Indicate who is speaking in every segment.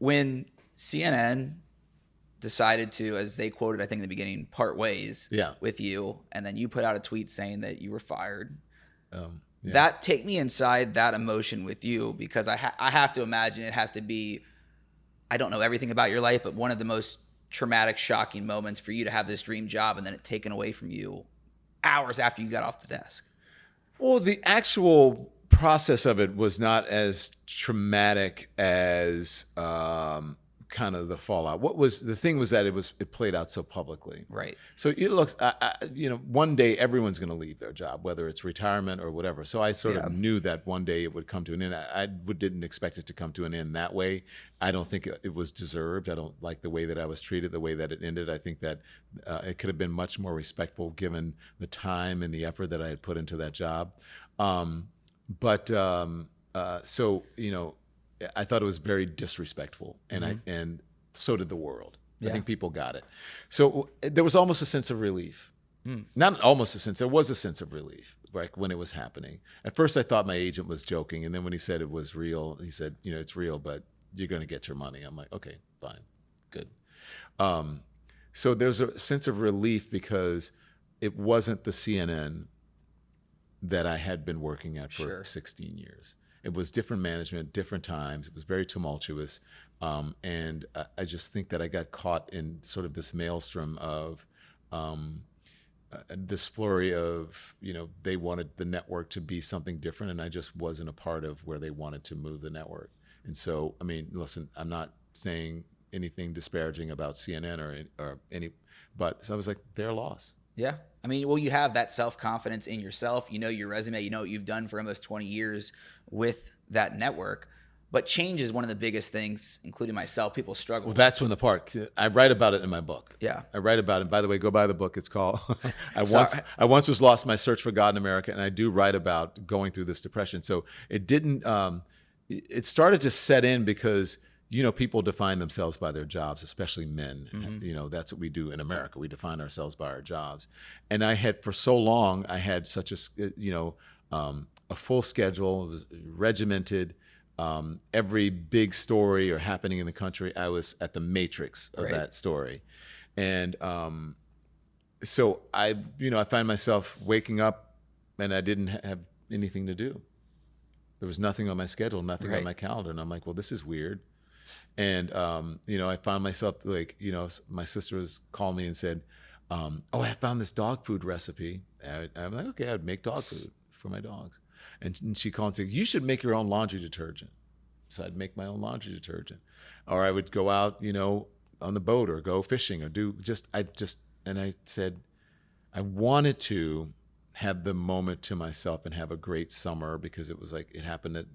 Speaker 1: when CNN decided to, as they quoted, I think in the beginning, part ways with you, and then you put out a tweet saying that you were fired. That take me inside that emotion with you, because I have to imagine it has to be, I don't know everything about your life, but one of the most traumatic, shocking moments for you to have this dream job and then it taken away from you hours after you got off the desk.
Speaker 2: Well, the actual process of it was not as traumatic as kind of the fallout. The thing was that it played out so publicly.
Speaker 1: Right.
Speaker 2: So it looks, one day everyone's going to leave their job, whether it's retirement or whatever. So I sort of knew that one day it would come to an end. I didn't expect it to come to an end that way. I don't think it was deserved. I don't like the way that I was treated, the way that it ended. I think that it could have been much more respectful given the time and the effort that I had put into that job. I thought it was very disrespectful, and so did the world. I think people got it. So there was almost a sense of relief. Not almost a sense, there was a sense of relief, like when it was happening. At first I thought my agent was joking, and then when he said it was real, he said, it's real, but you're going to get your money. I'm like, okay, fine, good. So there's a sense of relief because it wasn't the CNN that I had been working at for 16 years. It was different management, different times. It was very tumultuous. And I just think that I got caught in sort of this maelstrom of this flurry of, they wanted the network to be something different, and I just wasn't a part of where they wanted to move the network. And so, I mean, listen, I'm not saying anything disparaging about CNN or any, but so I was like, their loss.
Speaker 1: Yeah. I mean, well, you have that self-confidence in yourself. You know your resume. You know what you've done for almost 20 years with that network. But change is one of the biggest things, including myself, people struggle with.
Speaker 2: Well, that's when the part. I write about it in my book.
Speaker 1: Yeah.
Speaker 2: I write about it. By the way, go buy the book. It's called I Once Was Lost, My Search for God in America. And I do write about going through this depression. So it didn't, it started to set in because people define themselves by their jobs, especially men. Mm-hmm. That's what we do in America. We define ourselves by our jobs. And I had, for so long, I had such a full schedule, it was regimented. Every big story or happening in the country, I was at the matrix of that story. And so I find myself waking up and I didn't have anything to do. There was nothing on my schedule, nothing on my calendar. And I'm like, well, this is weird. And, I found myself like, my sister was called me and said, I found this dog food recipe. And I'm like, okay, I'd make dog food for my dogs. And she called and said, you should make your own laundry detergent. So I'd make my own laundry detergent. Or I would go out, on the boat or go fishing or and I said, I wanted to have the moment to myself and have a great summer because it was like, it happened at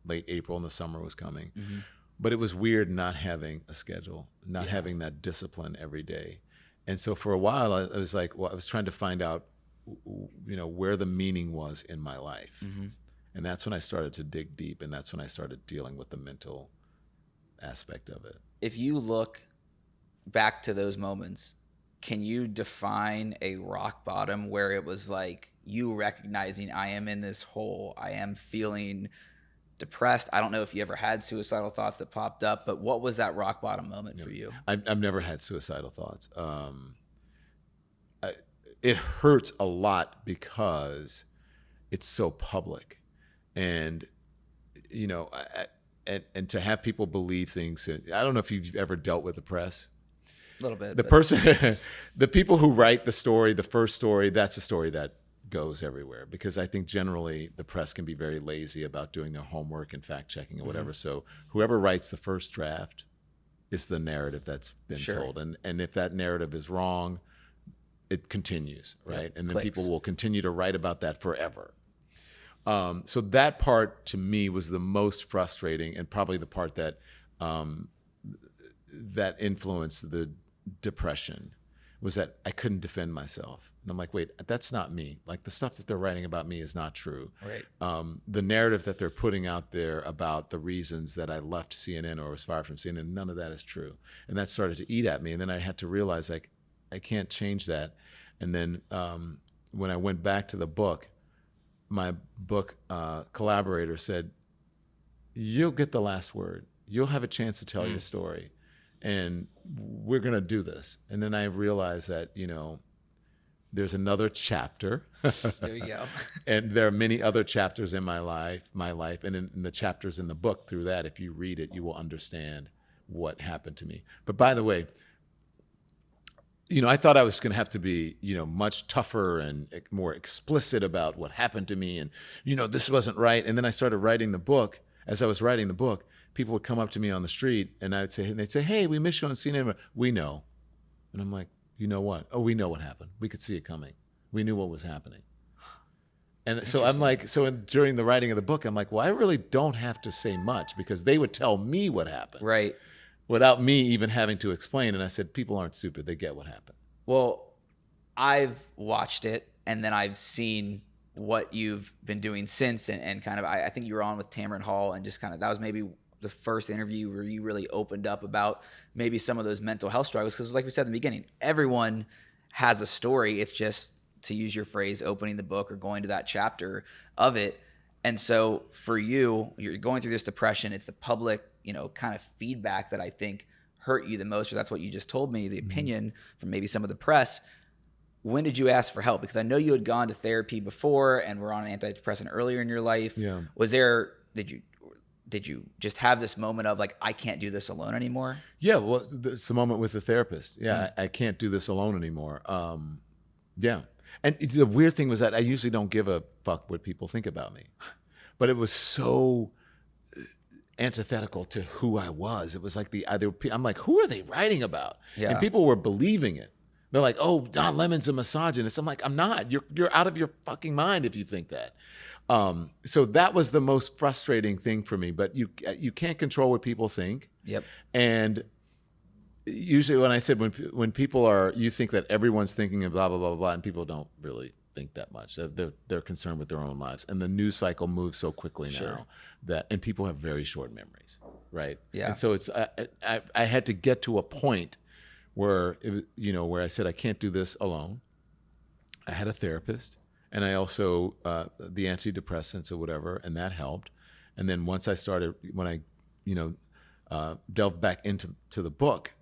Speaker 2: late April and the summer was coming. Mm-hmm. But it was weird not having a schedule, not having that discipline every day. And so for a while, I was like, I was trying to find out, where the meaning was in my life. Mm-hmm. And that's when I started to dig deep, and that's when I started dealing with the mental aspect of it.
Speaker 1: If you look back to those moments, can you define a rock bottom where it was like you recognizing I am in this hole, I am feeling depressed? I don't know if you ever had suicidal thoughts that popped up, but what was that rock bottom moment for you?
Speaker 2: I've never had suicidal thoughts. It hurts a lot because it's so public, and and to have people believe things. I don't know if you've ever dealt with the press.
Speaker 1: A little bit.
Speaker 2: The people who write the story, the first story, that's a story that goes everywhere, because I think generally the press can be very lazy about doing their homework and fact checking or whatever. Mm-hmm. So whoever writes the first draft is the narrative that's been told. And if that narrative is wrong, it continues, right? And then people will continue to write about that forever. So that part to me was the most frustrating, and probably the part that that influenced the depression, was that I couldn't defend myself. And I'm like, wait, that's not me. Like, the stuff that they're writing about me is not true.
Speaker 1: Right.
Speaker 2: The narrative that they're putting out there about the reasons that I left CNN or was fired from CNN, none of that is true. And that started to eat at me. And then I had to realize, like, I can't change that. And then when I went back to the book, my book collaborator said, you'll get the last word. You'll have a chance to tell your story, and we're going to do this. And then I realized that, there's another chapter.
Speaker 1: There you go.
Speaker 2: And there are many other chapters in my life, and in the chapters in the book. Through that, if you read it, you will understand what happened to me. But by the way, I thought I was going to have to be, much tougher and more explicit about what happened to me, and this wasn't right. And then I started writing the book. As I was writing the book, people would come up to me on the street, and they'd say, "Hey, we miss you on CNN." We know, and I'm like, "You know what? Oh, we know what happened. We could see it coming. We knew what was happening." And so I'm like, during the writing of the book, I'm like, well, I really don't have to say much because they would tell me what happened.
Speaker 1: Right.
Speaker 2: Without me even having to explain. And I said, people aren't stupid. They get what happened.
Speaker 1: Well, I've watched it, and then I've seen what you've been doing since, and kind of, I think you were on with Tamron Hall, and just kind of, that was maybe the first interview where you really opened up about maybe some of those mental health struggles. Because like we said in the beginning, everyone has a story. It's just, to use your phrase, opening the book or going to that chapter of it. And so for you, you're going through this depression. It's the public, kind of feedback that I think hurt you the most, or that's what you just told me, the opinion from maybe some of the press. When did you ask for help? Because I know you had gone to therapy before and were on an antidepressant earlier in your life.
Speaker 2: Yeah.
Speaker 1: Did you just have this moment of like, I can't do this alone anymore?
Speaker 2: Yeah, well, it's a moment with the therapist. Yeah, I can't do this alone anymore. Yeah. And the weird thing was that I usually don't give a fuck what people think about me. But it was so antithetical to who I was. It was like I'm like, who are they writing about?
Speaker 1: Yeah.
Speaker 2: And people were believing it. They're like, oh, Don Lemon's a misogynist. I'm like, I'm not. You're out of your fucking mind if you think that. So that was the most frustrating thing for me. But you can't control what people think.
Speaker 1: Yep.
Speaker 2: And usually when I said when people you think that everyone's thinking of blah blah blah blah, and people don't really think that much. They're concerned with their own lives, and the news cycle moves so quickly now and people have very short memories, right?
Speaker 1: Yeah.
Speaker 2: And so I had to get to a point where where I said I can't do this alone. I had a therapist, and I also the antidepressants or whatever, and that helped. And then once when I delved back into the book,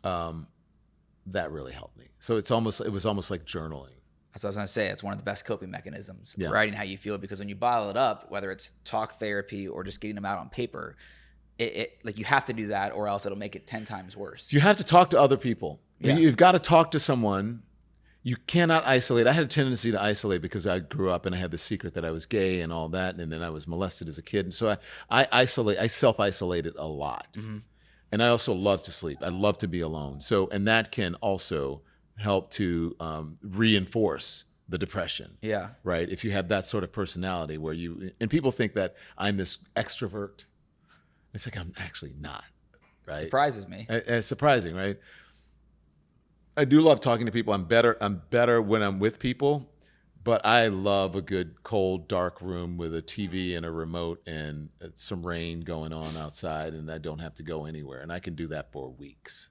Speaker 2: that really helped me. So it was almost like journaling.
Speaker 1: That's what I was going to say. It's one of the best coping mechanisms, writing how you feel, because when you bottle it up, whether it's talk therapy or just getting them out on paper, it like you have to do that, or else it'll make it 10 times worse.
Speaker 2: You have to talk to other people.
Speaker 1: Yeah.
Speaker 2: You've got to talk to someone. You cannot isolate. I had a tendency to isolate because I grew up and I had the secret that I was gay and all that, and then I was molested as a kid. And so I self-isolated a lot. Mm-hmm. And I also love to sleep. I love to be alone. So, and that can also help to reinforce the depression.
Speaker 1: Yeah.
Speaker 2: Right? If you have that sort of personality where and people think that I'm this extrovert. It's like, I'm actually not. Right?
Speaker 1: It surprises me.
Speaker 2: It's surprising, right? I do love talking to people. I'm better when I'm with people, but I love a good cold dark room with a TV and a remote and some rain going on outside, and I don't have to go anywhere, and I can do that for weeks.